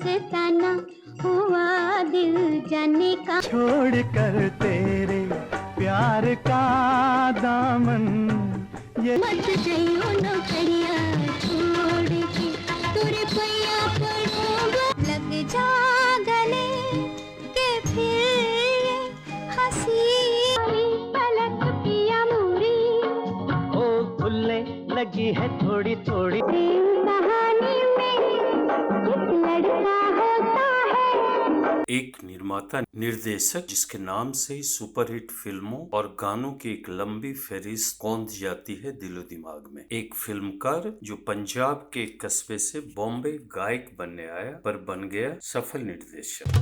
मस्ताना हुआ दिल जाने का। छोड़ कर तेरे प्यार का दामन ये मत जाइयो नौकरिया छोड़ के, तुरे पैया पड़ूंगा। लग जा गले के फिर हंसी पलक पिया मुरी। ओ भूलने लगी है थोड़ी थोड़ी। प्रेम कहानी में एक लड़का होता है। एक निर्माता निर्देशक जिसके नाम से ही सुपरहिट फिल्मों और गानों की एक लंबी फहरिस्त कौंध जाती है दिलो दिमाग में। एक फिल्मकार जो पंजाब के एक कस्बे से बॉम्बे गायक बनने आया पर बन गया सफल निर्देशक।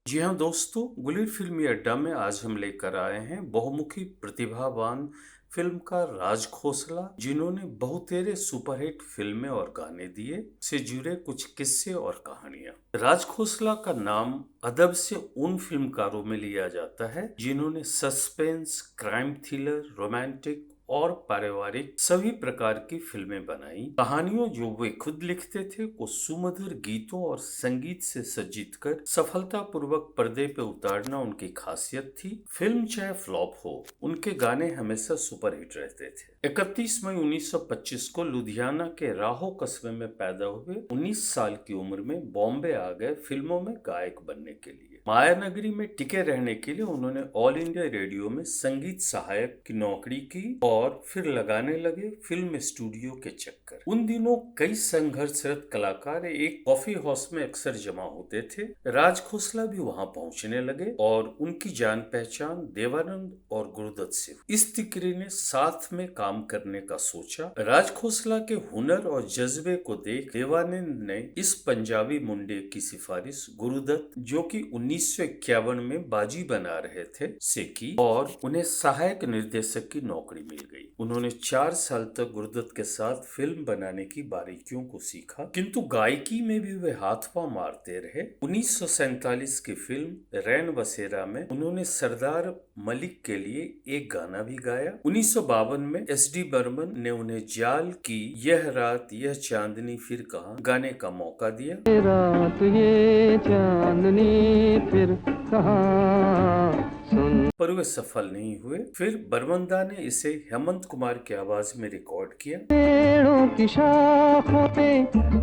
जी हाँ दोस्तों, गुलिर फिल्मी अड्डा में आज हम लेकर आए हैं बहुमुखी प्रतिभावान फिल्मकार राज खोसला, जिन्होंने बहुतेरे सुपरहिट फिल्में और गाने दिए, से जुड़े कुछ किस्से और कहानियां। राज खोसला का नाम अदब से उन फिल्मकारों में लिया जाता है जिन्होंने सस्पेंस, क्राइम थ्रिलर, रोमांटिक और पारिवारिक सभी प्रकार की फिल्में बनाई। कहानियों जो वे खुद लिखते थे को सुमधुर गीतों और संगीत से सज्जित कर सफलतापूर्वक पर्दे पे उतारना उनकी खासियत थी। फिल्म चाहे फ्लॉप हो, उनके गाने हमेशा सुपरहिट रहते थे। 31 मई 1925 को लुधियाना के राहो कस्बे में पैदा हुए 19 साल की उम्र में बॉम्बे आ गए फिल्मों में गायक बनने के लिए। माया नगरी में टिके रहने के लिए उन्होंने ऑल इंडिया रेडियो में संगीत सहायक की नौकरी की और फिर लगाने लगे फिल्म स्टूडियो के चक्कर। उन दिनों कई संघर्षरत कलाकार एक कॉफी हाउस में अक्सर जमा होते थे। राज खोसला भी वहां पहुंचने लगे और उनकी जान पहचान देवानंद और गुरुदत्त से। इस तिकरी ने साथ में काम करने का सोचा। राज खोसला के हुनर और जज्बे को देख देवानंद ने इस पंजाबी मुंडे की सिफारिश गुरुदत्त, जो कि 1951 में बाजी बना रहे थे, से की और उन्हें सहायक निर्देशक की नौकरी मिल गई। उन्होंने 4 साल तक गुरुदत्त के साथ फिल्म बनाने की बारीकियों को सीखा, किंतु गायकी में भी वे हाथ पांव मारते रहे। 1947 की फिल्म रैन बसेरा में उन्होंने सरदार मलिक के लिए एक गाना भी गाया। 1952 में SD बर्मन ने उन्हें जाल की यह रात यह चांदनी फिर कहाँ गाने का मौका दिया। रात ये चांदनी फिर कहाँ सुन, पर वे सफल नहीं हुए। फिर बर्मंदा ने इसे हेमंत कुमार की आवाज में रिकॉर्ड किया। पेड़ों की शाखों पे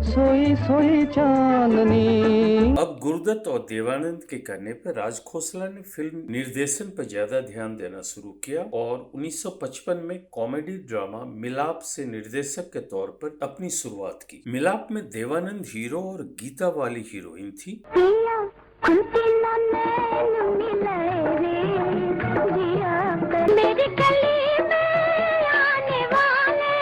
सोई सोई चांदनी। अब गुरुदत्त और देवानंद के कहने पर राज खोसला ने फिल्म निर्देशन पर ज्यादा ध्यान देना शुरू किया और 1955 में कॉमेडी ड्रामा मिलाप से निर्देशक के तौर पर अपनी शुरुआत की। मिलाप में देवानंद हीरो और गीता वाली हीरोइन थी। मेरी गली में आने वाले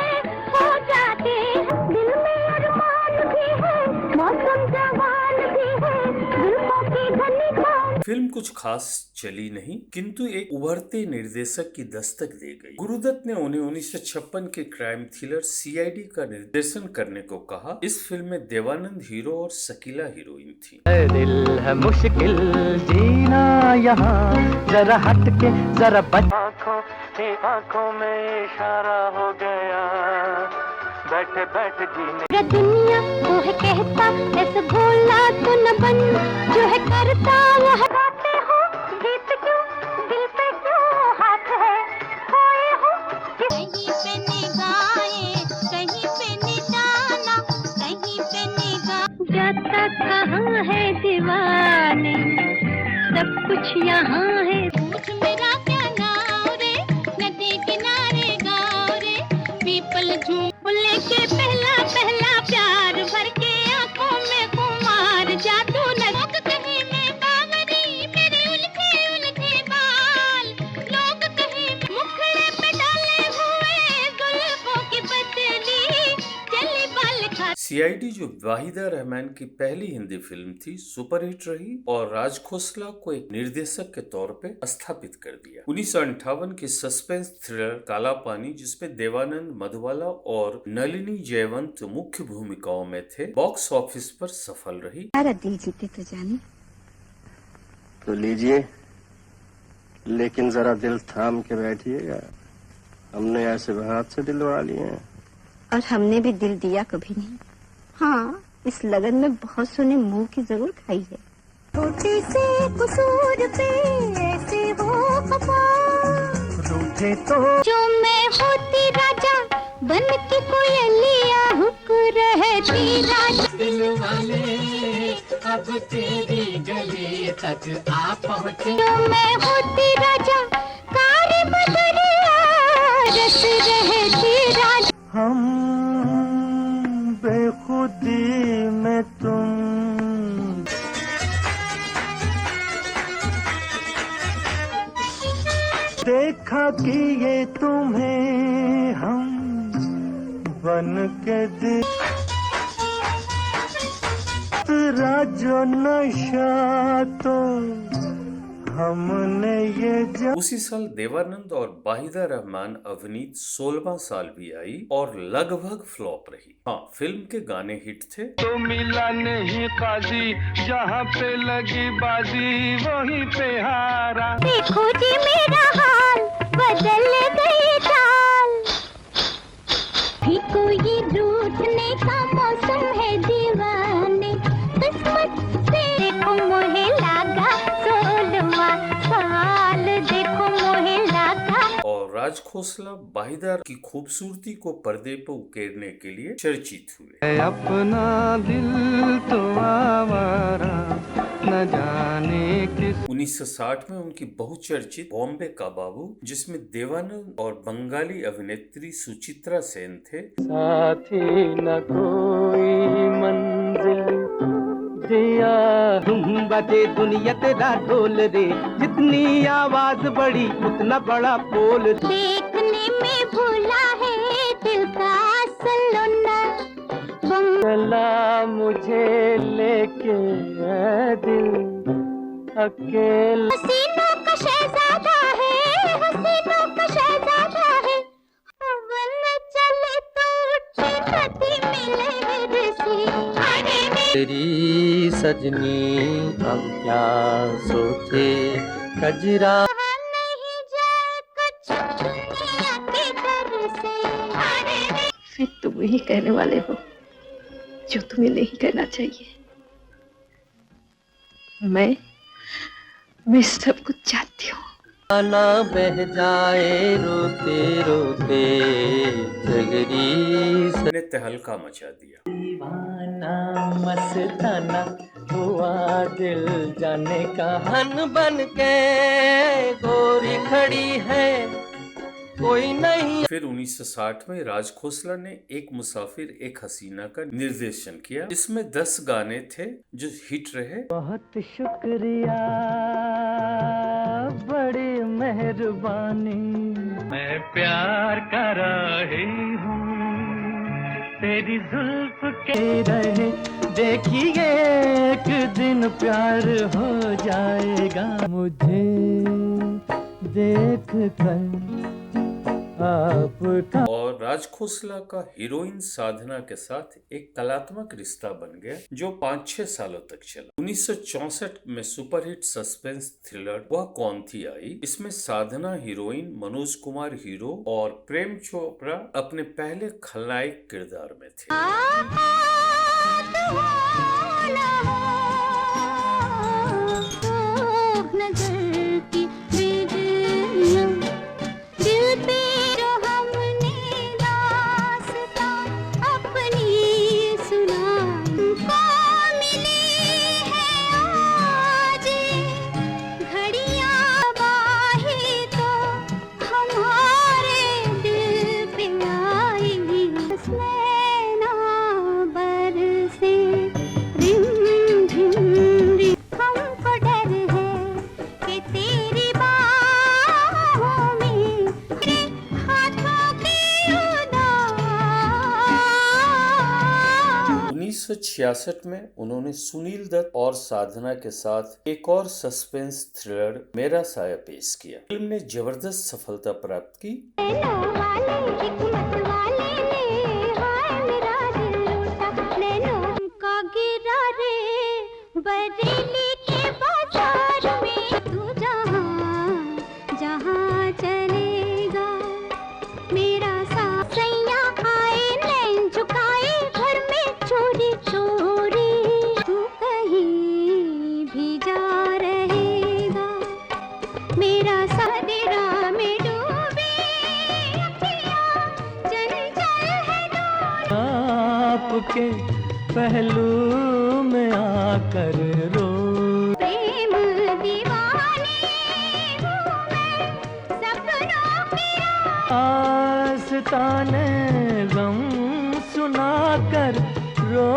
हो जाते हैं, दिल में अरमान भी है, मौसम जवान भी है, जुल्फों की घनी छाँव। फिल्म कुछ खास चली नहीं, किंतु एक उभरते निर्देशक की दस्तक दे गई। गुरुदत्त ने उन्हें 1956 के क्राइम थ्रिलर CID का निर्देशन करने को कहा। इस फिल्म में देवानंद हीरो और शकीला हीरोइन थी। दिल है मुश्किल जीना यहाँ, जरा हट के जरा बच। आँखों में इशारा हो गया, बैठे बैठे जीने। दुनिया वो है कहता ऐसे भोला तो न बन, जो है करता वो है गाते हो, गीत क्यों दिल पे क्यों हाथ है, खोए हो कहीं पे निगाहें, कहीं पे निशाना, कहीं पे निगाह। जाता कहाँ है दीवाने, सब कुछ यहाँ है। पूछ मेरा क्या नाम रे, नदी किनारे गाँव रे, पीपल झूम लेके पहला पहला प्यार भर के आंखों में खुमार जादू न। लोग कहीं मैं बावरी, मेरे उलझे उलझे बाल, लोग कहीं मुखड़े पे डाले हुए जुल्फों की बदली चली बाल खा। CID जो वाहिदा रहमान की पहली हिंदी फिल्म थी, सुपरहिट रही और राज खोसला को एक निर्देशक के तौर पे स्थापित कर दिया। 1958 की सस्पेंस थ्रिलर काला पानी, जिसमें देवानंद, मधुबाला और नलिनी जयवंत मुख्य भूमिकाओं में थे, बॉक्स ऑफिस पर सफल रही। सारा दिल जीते तो जाने तो लीजिए, लेकिन जरा दिल थाम के बैठिएगा। हमने ऐसे हाथ से दिलवा लिए हैं। और हमने भी दिल दिया कभी नहीं। हाँ, इस लगन में बहुत सोने मुंह की जरूर खाई है। छोटे से कसूर पे ऐसे हो खफा, रूठे तो जो मैं होती राजा बन के कोयलिया हुक रहती राजा। दिल वाले अब तेरी गली तक आ पहुँचे। जो मैं होती राजा कारी बदरिया रस रहती राजा। हम बेखुदी में तुम देखा कि ये तुम्हें हम बन के दे तेरा जो नशा तो हमने ये उसी साल देवानंद और वाहिदा रहमान अभिनीत 16वां साल भी आई और लगभग फ्लॉप रही। हाँ, फिल्म के गाने हिट थे। तो मिला नहीं काजी, जहाँ पे लगी बाजी वहीं पे हारा। देखो जी मेरा हाल बदल गई चाल, भी कोई रूठने का मौसम है दीवाने किस्मत से। देखो मोहे लागा 16वां साल, देखो मोहे लागा। और राज खोसला वाहिदा की खूबसूरती को पर्दे पर उकेरने के लिए चर्चित हुए। अपना दिल तो आवारा न जाने किस। 1960 में उनकी बहुचर्चित बॉम्बे का बाबू, जिसमें देवानंद और बंगाली अभिनेत्री सुचित्रा सेन थे। साथी न कोई मंजिल दिया तुम बजे दुनिया तेरा ढोल रे, जितनी आवाज बड़ी उतना बड़ा बोल। देखने में भूला है दिल का सलोना, चला मुझे लेके ऐ दिल अकेला। हसीनों का शहजादा है, हसीनों का शहजादा है। हवन चले तो उठे नदी में लहर से। तेरी सजनी हम क्या सोचे कजरा। नहीं जाए कुछ दुनिया के दर से। फिर तुम ही कहने वाले हो जो तुम्हें नहीं कहना चाहिए। मैं सब कुछ जानती हूँ। ना बह जाए रोते रोते जगरी ने तहलका मचा दिया। दीवाना मस्ताना हुआ दिल जाने का हन बन के गोरी खड़ी है कोई नहीं। फिर 1960 में राज खोसला ने एक मुसाफिर एक हसीना का निर्देशन किया। इसमें 10 गाने थे जो हिट रहे। बहुत शुक्रिया बड़ी मेहरबानी, मैं प्यार कर रही हूँ तेरी जुल्फ के रहे, देखिए एक दिन प्यार हो जाएगा मुझे देख कर आपका। और राज खोसला का हीरोइन साधना के साथ एक कलात्मक रिश्ता बन गया जो 5-6 सालों तक चला। 1964 में सुपरहिट सस्पेंस थ्रिलर वह कौन थी आई। इसमें साधना हीरोइन, मनोज कुमार हीरो और प्रेम चोपड़ा अपने पहले खलनायक किरदार में थे। उन्नीस 1966 में उन्होंने सुनील दत्त और साधना के साथ एक और सस्पेंस थ्रिलर मेरा साया पेश किया। फिल्म ने जबरदस्त सफलता प्राप्त की। बरेली के बाजार में तू जहाँ जहाँ चलेगा आपके पहलू में आकर रो। प्रेम दीवानी हूँ मैं सपनों की आस्ताने गम सुनाकर रो।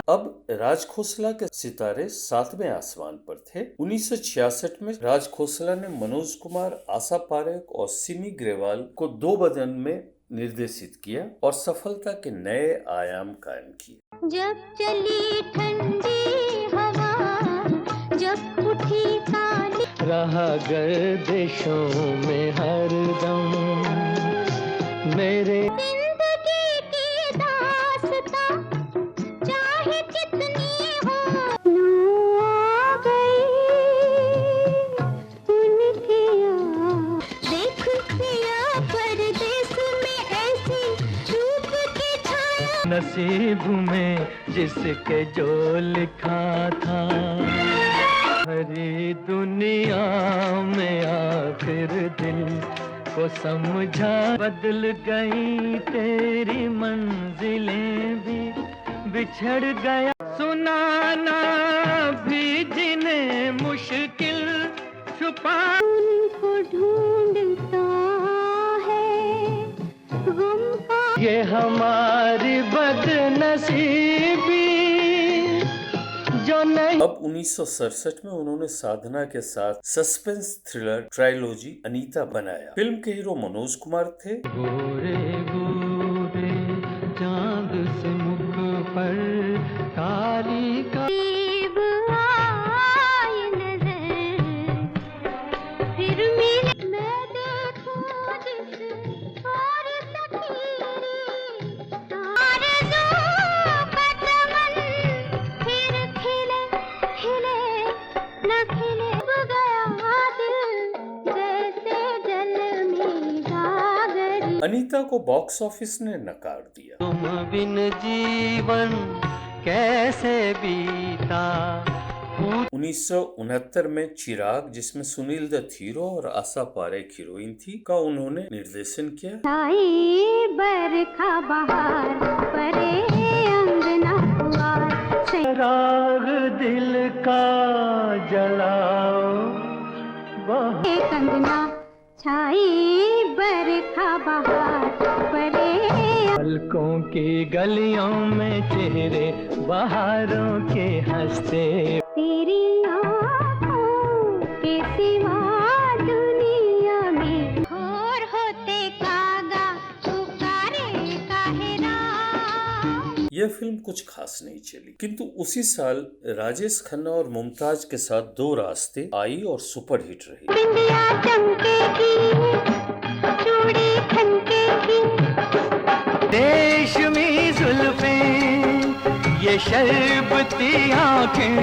अब राज खोसला के सितारे सातवें आसमान पर थे। 1966 में राज खोसला ने मनोज कुमार, आशा पारेख और सिमी ग्रेवाल को दो बदन में निर्देशित किया और सफलता के नए आयाम कायम किए। जब चली ठंडी हवा, जब उठी काली रहा गर्दिशों में हरदम मेरे जिंदगी की दास्तां, चाहे कितनी हो नू आ गई उनकी याद। देख पिया परदेस में ऐसी रूप की छाया, नसीब में जिसके जो लिखा था। हरी दुनिया में आखिर दिल को समझा। बदल गई तेरी मंजिलें भी बिछड़ गया। सुनाना भी जिन्हें मुश्किल छुपा। उनको ढूंढता है गम का ये हमारी बदनसीबी जो नहीं। अब 1967 में उन्होंने साधना के साथ सस्पेंस थ्रिलर ट्रायलॉजी अनीता बनाया। फिल्म के हीरो मनोज कुमार थे। गोरे गोरे चांद से मुख पर काली का करीब आए नजर, फिर मिले मैं देखूं जिस और तकीरी आरज़ू का चमन, फिर खिले खिले न खिले गया दिल जैसे जल में गागरी। अनीता को बॉक्स ऑफिस ने नकार दिया। तुम बिन जीवन कैसे बीता। 1969 में चिराग, जिसमें सुनील दत्त हीरो और आशा पारेख हीरोइन थी, का उन्होंने निर्देशन किया। आई बरखा बहार परे अंगना पुआर से राग दिल का जलाओ बहुत। कंगना छाई बरखा बहार परे पलकों की गलियों में चेहरे बहारों के हंसते। तेरी आँखों के सिवा दुनिया में और होते कागा पुकारे काहे राम। यह फिल्म कुछ खास नहीं चली, किंतु उसी साल राजेश खन्ना और मुमताज के साथ दो रास्ते आई और सुपरहिट रही। बिंदिया चमकेगी, चूड़ी खनकेगी, रेशमी जुल्फें ये शरबती आंखें।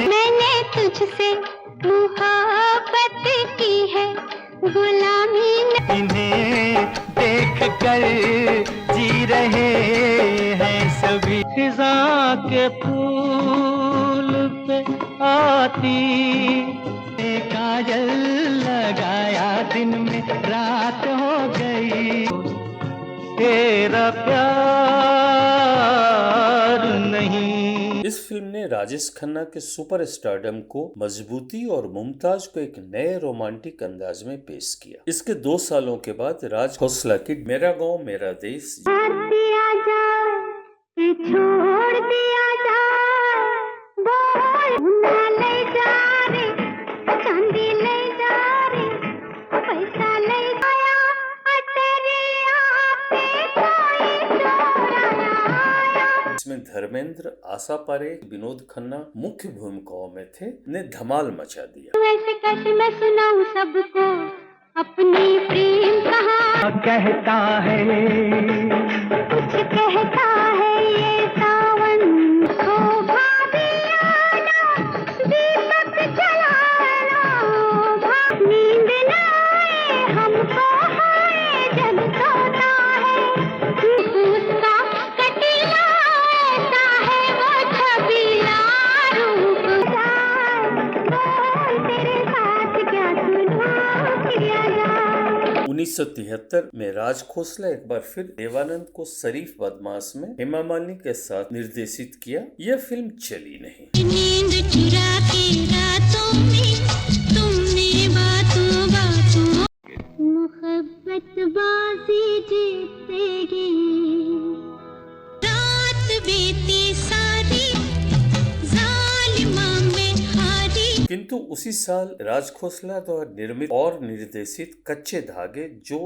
मैंने तुझसे मोहब्बत की है, गुलामी न इन्हें देख कर जी रहे हैं सभी। फिजा के फूल पे आती काजल लगाया, दिन में रात हो गई। तेरा प्यार नहीं। इस फिल्म ने राजेश खन्ना के सुपर स्टारडम को मजबूती और मुमताज को एक नए रोमांटिक अंदाज में पेश किया। इसके 2 सालों के बाद राज खोसला की मेरा गांव मेरा देश दिया जाए कि छोड़ दिया जाए, बोल ना ले जा रे, चांदी ले जा रे, पैसा ले आया, तेरी आँख पे कोई चोर आया। इसमें धर्मेंद्र, आशा पारेख, विनोद खन्ना मुख्य भूमिकाओं में थे, ने धमाल मचा दिया। ऐसे कैसे मैं सुनाऊं सबको अपनी प्रेम कहानी। कहता है कुछ कहता है ये सावन, हो भाभी आना, दीपक जलाना, नींद न आए हमको, हाय जब सोता है, उसका कटीला ऐसा है, वो छबीला रूप जाए, बोल तेरे साथ क्या सुलह किया जाए। 1973 में राज खोसला एक बार फिर देवानंद को शरीफ बदमाश में हेमा मालिनी के साथ निर्देशित किया। यह फिल्म चली नहीं। नींद चुरा के रातों में तुमने बातों बातों मोहब्बत बाजी जीतेगी रात बीती सारी जालिमा में हारी। किंतु उसी साल राज खोसला द्वारा निर्मित और निर्देशित कच्चे धागे जो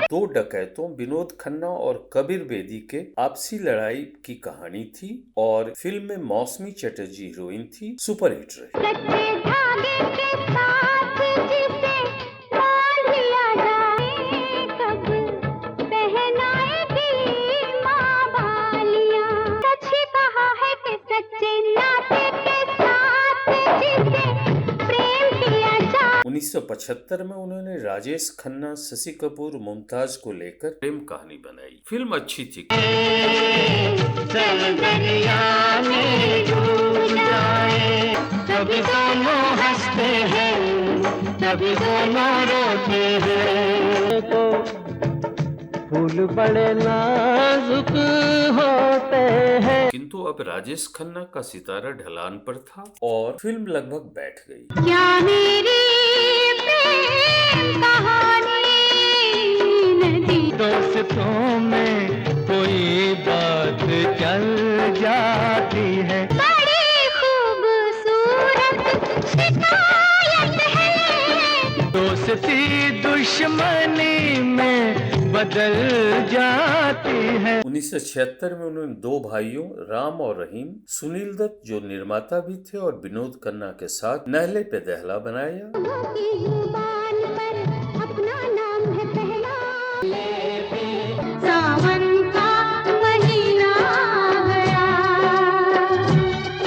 दो डकैतों विनोद खन्ना और कबीर बेदी के आपसी लड़ाई की कहानी थी और फिल्म में मौसमी चटर्जी हीरोइन थी। सुपरहिट रही। उन्नीस 1975 में उन्होंने राजेश खन्ना, शशि कपूर, मुमताज को लेकर प्रेम कहानी बनाई। फिल्म अच्छी थी। कभी दोनों हंसते हैं, कभी दोनों रोते हैं, तो फूल बड़े नाजुक होते हैं। किंतु अब राजेश खन्ना का सितारा ढलान पर था और फिल्म लगभग बैठ गई। क्या मेरी प्रेम कहानी नदी दोस्तों में कोई बात चल जाती है, बड़ी खूबसूरत शिकायत है, दोस्ती दुश्मनी में बदल जाती है। 1976 में उन्होंने दो भाइयों राम और रहीम, सुनील दत्त जो निर्माता भी थे और विनोद खन्ना के साथ नहले पे दहला बनाया। की जुबान पर अपना नाम है पहला, सावन का महीना गया।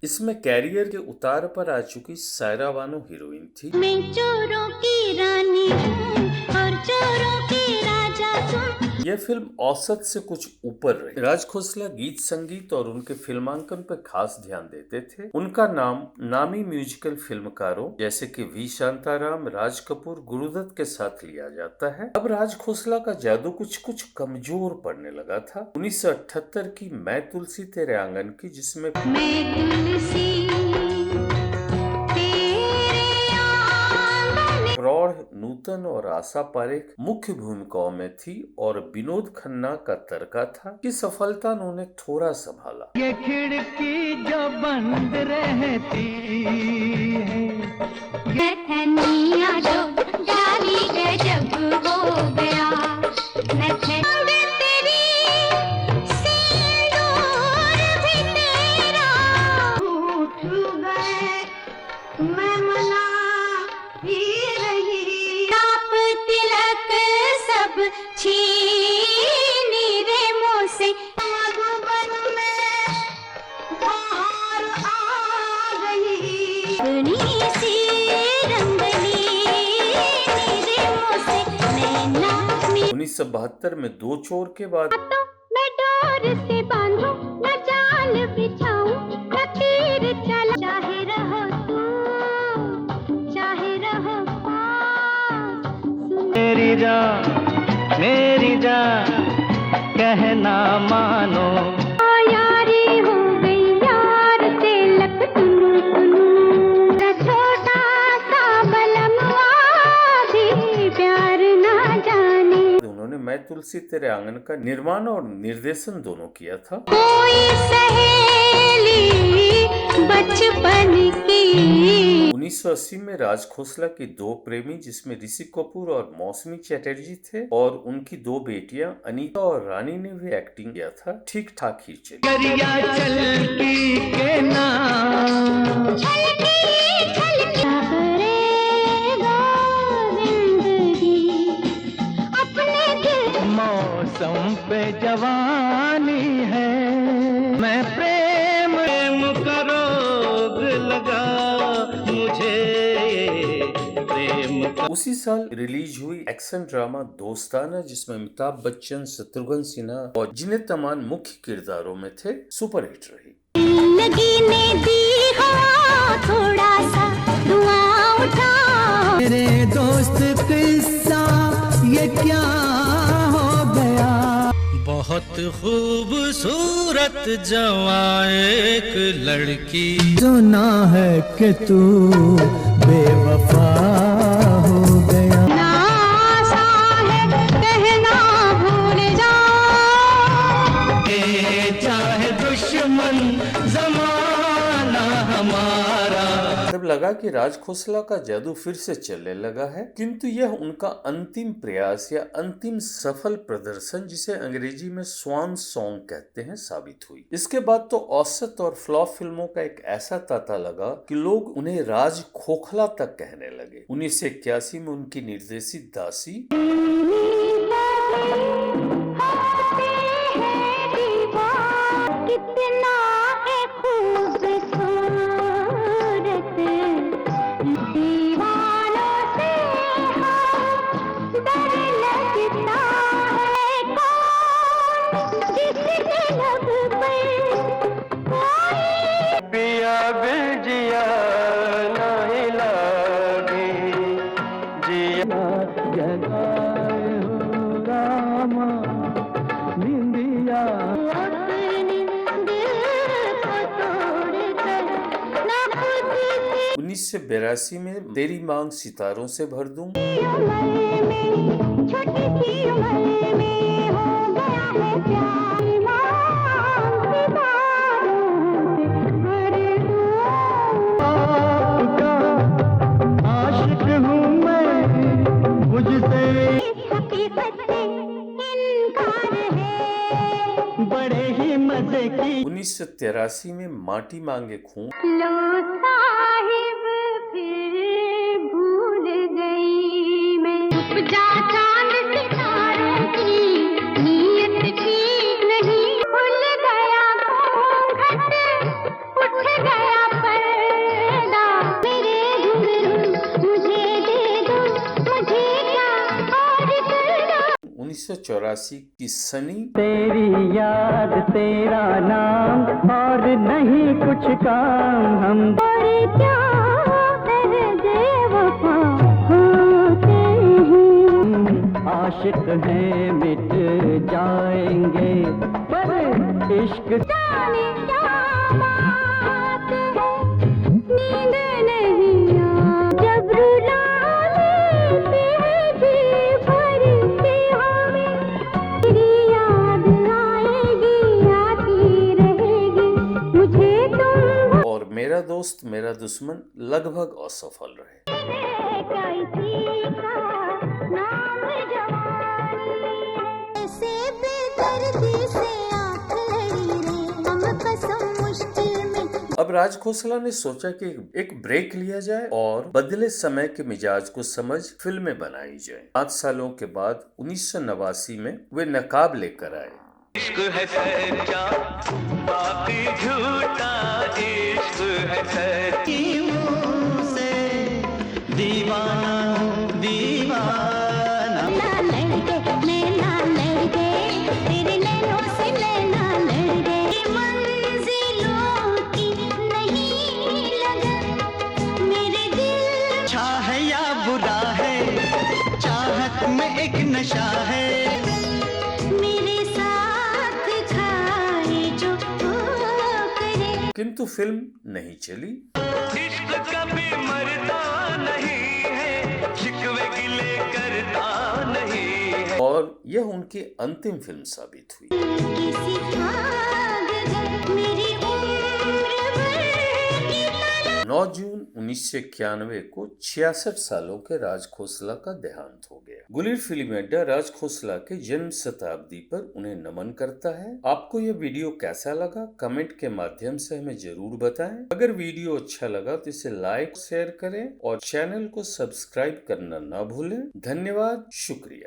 इसमें कैरियर के उतार पर आ चुकी सायरा बानो हीरोइन थी। मैं चोरों की रानी हूँ और चोरों की राजा तुम। यह फिल्म औसत से कुछ ऊपर रही। राज खोसला गीत संगीत और उनके फिल्मांकन पर खास ध्यान देते थे। उनका नाम नामी म्यूजिकल फिल्मकारों जैसे कि वी शांताराम, राज कपूर, गुरुदत्त के साथ लिया जाता है। अब राज खोसला का जादू कुछ कुछ कमजोर पड़ने लगा था। 1978 की मैं तुलसी तेरे आंगन की, जिसमें मैं तुलसी प्रौढ़, नूतन और आशा पारेख मुख्य भूमिकाओं में थी और विनोद खन्ना का तड़का था कि सफलता उन्होंने थोड़ा संभाला। ये खिड़की जो बंद रहती है, धनिया जो डाली गजब हो गया, मैं तेरी सिंदूर भी तेरा उठ गए, मैं मना ही रही, आप तिलक सब छीनी रे मुँह से, मधुबन में बाहर आ गई, अपनी सी रंगली रे मुँह से नैना। 1972 में दो चोर के बाद तो मैं डोर से बांधूं, न जाल बिछाऊं, न तीर चला, चाहे रहो तू, चाहे रहो पास, मेरी जान कहना मानो, यारी हो गई यार से लक तुनु तुनु, छोटा सा बलमवा भी प्यार ना जाने। उन्होंने मैं तुलसी तेरे आंगन का निर्माण और निर्देशन दोनों किया था। कोई सहेली बचपन की। 1980 में राज खोसला के दो प्रेमी जिसमें ऋषि कपूर और मौसमी चटर्जी थे और उनकी दो बेटियां अनीता और रानी ने भी एक्टिंग किया था, ठीक ठाक ही चली। करिया चलकी के नाम मौसम पे जवानी है, मैं प्रेम का रोग लगा मुझे प्रेम का। उसी साल रिलीज हुई एक्शन ड्रामा दोस्ताना जिसमें अमिताभ बच्चन, शत्रुघ्न सिन्हा और जिन्हें तमान मुख्य किरदारों में थे, सुपरहिट रही। लगी ने दी हवा थोड़ा सा धुआं उठा, मेरे दोस्त किस्सा ये क्या हो गया, बहुत खूबसूरत जवां एक लड़की, सुना है कि तू बेवफा हो गया, ना आशा है कहना भूल जा, चाहे दुश्मन जमाना हमारा। तब लगा कि राज खोसला का जादू फिर से चलने लगा है, किंतु यह उनका अंतिम प्रयास या अंतिम सफल प्रदर्शन, जिसे अंग्रेजी में स्वान सॉन्ग कहते हैं, साबित हुई। इसके बाद तो औसत और फ्लॉप फिल्मों का एक ऐसा तांता लगा कि लोग उन्हें राज खोखला तक कहने लगे। 1981 में उनकी निर्देशित दासी कितना है खूबसूरत, दीवानों से डर लगता है, कौन जिसके लब पर पिया बिजिया नहीं लागी जिया जगाए हो रामा निंदिया। अपने दिल को तोड़कर ना खुद से 1982 में तेरी मांग सितारों से भर दूं, उम्र में, छोटी सी उम्र में हो गया है प्यार, मांग सितारों से भर दूं। आपका आशिक हूँ मैं, मुझसे इस हकीकत से इनकार है, बड़े ही मजे की। 1983 में माटी मांगे खून, लो साहिब फिर भूल गई मैं, उपजा चांद सितारों की नीयत ठीक नहीं, खुल गया घूंघट, उठ गया पर्दा, मेरे घुंघरू मुझे दे दो, मुझे क्या और करना। 1984 की सनी, तेरी याद तेरा नाम और नहीं कुछ काम, हम और क्या बेवफा होते हैं, आशिक हैं मिट जाएंगे पर इश्क। जाने क्या बात है, नींद नहीं आ, जब रुला लेते हैं जी भर के हमें, तेरी याद आएगी आती रहेगी, मुझे तुम और मेरा दोस्त मेरा दुश्मन लगभग असफल रहे। क्या इसी का नाम जवानी, ऐसे बेदर्दी से आँख लड़ी रे, हम कसम मुश्किल में। अब राज खोसला ने सोचा कि एक ब्रेक लिया जाए और बदले समय के मिजाज को समझ फिल्में बनाई जाए। 5 सालों के बाद 1989 में वे नकाब लेकर आए। इश्क है सच्चा बाकी झूठा, इश्क है सच्ची से दीवाना दीवाना। ना लड़के मैं ना लड़के, तेरे नैनों से मैं ना लड़के, मंजिलों की नहीं लगन मेरे दिल, अच्छा है या बुरा है, चाहत में एक नशा है, मेरे साथ खाए जो करे। किंतु फिल्म नहीं चली। इश्क कभी मरता नहीं है, शिकवे गिले करता नहीं है। और यह उनकी अंतिम फिल्म साबित हुई। किसी भाग गए मेरी उम्र भर 9 जून 1991 को 66 सालों के राज खोसला का देहांत हो गया। गुलिर फिल्मी अड्डा राज खोसला के जन्म शताब्दी पर उन्हें नमन करता है। आपको यह वीडियो कैसा लगा कमेंट के माध्यम से हमें जरूर बताएं। अगर वीडियो अच्छा लगा तो इसे लाइक शेयर करें और चैनल को सब्सक्राइब करना ना भूलें। धन्यवाद, शुक्रिया।